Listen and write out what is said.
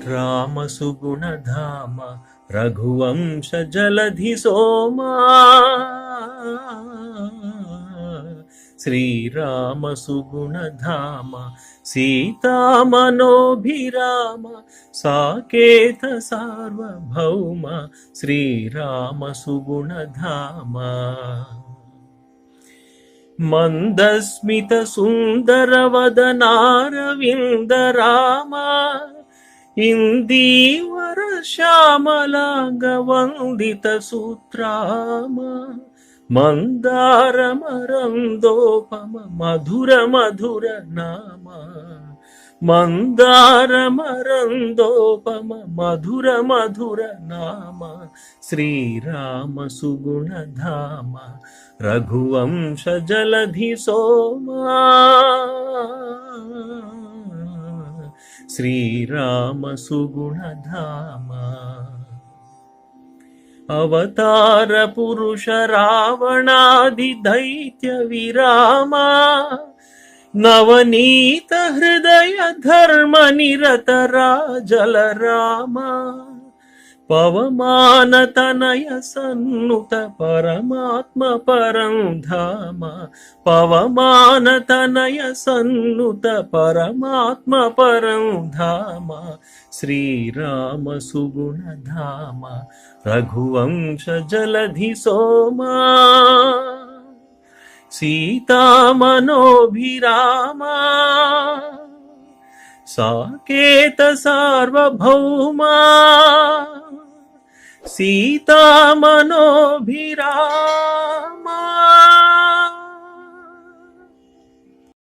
రామ సుగుణధామ రఘువంశ జలధి సోమా శ్రీరామ సుగుణధామ సీతామనోభిరామ సాకేత సార్వభౌమ శ్రీరామ సుగుణధామ మందస్మిత సుందర వదనారవింద రామ ఇందీవర శ్యామలాంగ వందిత సూత్రామ మందారమరందోపమ మధుర మధుర నామ మందారమరందోపమ మధుర మధుర నామ శ్రీరామ సుగుణధామ రఘువంశ జలధి సోమా శ్రీరామ సుగుణధామ అవతార పురుష రావణాది దైత్య విరామ నవనీత హృదయ ధర్మ నిరత రాజల రామ పవమాన తనయ సన్నుత పరమాత్మ పరం ధామ పవమాన తనయ సన్నుత పరమాత్మ పరం ధామ శ్రీరామ సుగుణధామ రఘువంశ జలధి సోమా సీతామనోభిరామ సాకేత సార్వభౌమా సీతామనోభిరామ